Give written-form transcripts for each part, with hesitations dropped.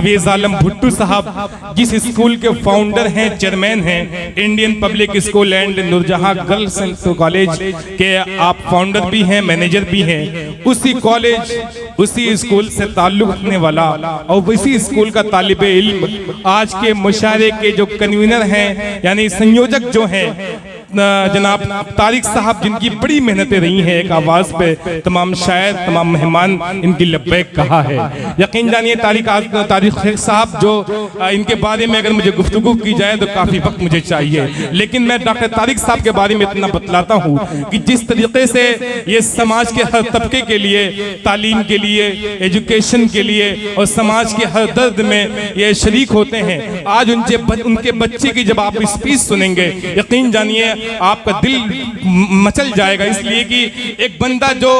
परवेज आलम भुट्टू साहब जिस स्कूल के फाउंडर हैं, चेयरमैन हैं, Indian public school and Noorjahan girls college के आप फाउंडर भी हैं, मैनेजर भी हैं। उसी कॉलेज उसी स्कूल से ताल्लुक रखने वाला और उसी स्कूल का तालिबे इल्म आज के मुशायरे के जो कन्वीनर हैं यानी संयोजक जो हैं जनाब तारिक साहब, जिनकी बड़ी मेहनतें रही हैं एक आवाज पे तमाम शायर तमाम मेहमान इनकी लब्बैक कहा है। यकीन जानिए तारिक साहब जो इनके बारे में अगर मुझे गुफ्तगू की जाए तो काफ़ी वक्त मुझे चाहिए, लेकिन मैं डॉक्टर तारिक साहब के बारे में इतना बतलाता हूँ कि जिस तरीके से ये समाज के हर तबके के लिए, तालीम के लिए, एजुकेशन के लिए और समाज के हर दर्द में ये शरीक होते हैं। आज उनके बच्चे की जब आप स्पीच सुनेंगे यकीन जानिए आपका दिल मचल जाएगा, इसलिए कि एक बंदा जो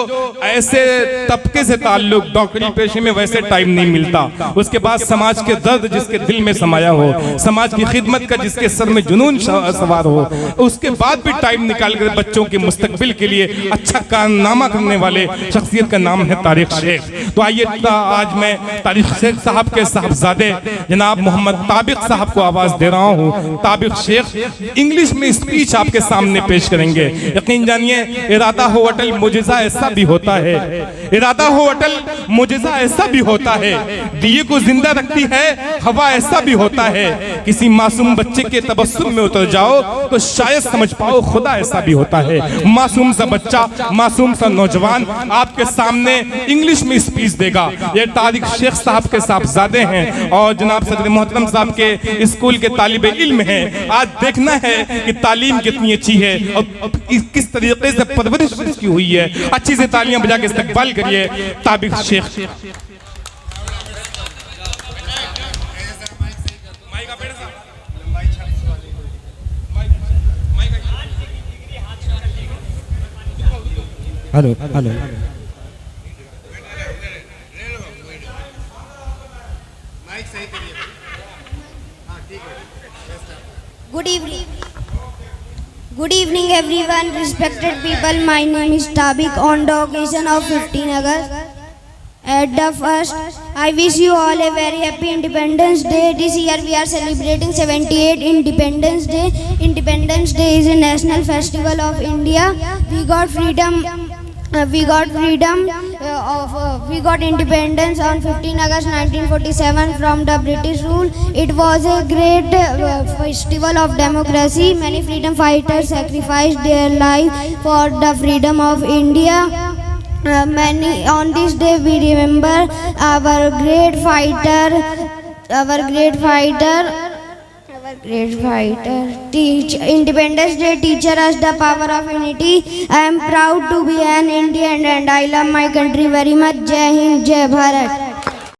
ऐसे तबके से ताल्लुक, डॉक्टरी पेशे में वैसे टाइम नहीं मिलता, उसके बाद समाज के दर्द जिसके दिल में समाया हो, समाज की खिदमत का जिसके सर में जुनून सवार हो, उसके बाद भी टाइम निकाल कर बच्चों के मुस्तकबिल के लिए अच्छा कारनामा करने वाले शख्सियत का नाम है तारिक शेख। तो आइए आज मैं तारिक शेख साहब के साहबजादे जनाब मोहम्मद ताबिक साहब को आवाज दे रहा हूँ। ताबिक शेख इंग्लिश में स्पीच आपके सामने पेश करेंगे। यकीन जानिए इरादा हो अटल मुजिजा ऐसा भी होता है, इरादा हो अटल मुजिजा ऐसा भी होता है, दिए को जिंदा रखती है हवा ऐसा भी होता है, किसी मासूम बच्चे के तबस्सुम में उतर जाओ तो शायद समझ पाओ खुदा ऐसा भी होता है। मासूम सा बच्चा, मासूम सा नौजवान आपके सामने इंग्लिश में स्पीच देगा। ये तारिक शेख साहब के साहबजादे हैं और जनाब सदर मोहतरम साहब के स्कूल के तालिबे इल्म हैं। आज देखना है कि तालीम कितनी अच्छी है और किस तरीके से परवरिश की हुई है। अच्छी से तालियां बजा के इस्तकबाल करिए Tabik Sheikh. Hello hello Good evening everyone, respected people. My name is Tabik. On the occasion of 15 August, at the first, I wish you all a very happy Independence Day. This year we are celebrating 78 Independence Day. Independence Day is a national festival of India. We got freedom. We got independence on 15 August 1947 from the British rule. It was a great festival of democracy. Many freedom fighters sacrificed their life for the freedom of India. On this day we remember our great fighter. Independence Day teaches us the power of unity. I am proud to be an Indian and I love my country very much. Jai Hind, Jai Bharat.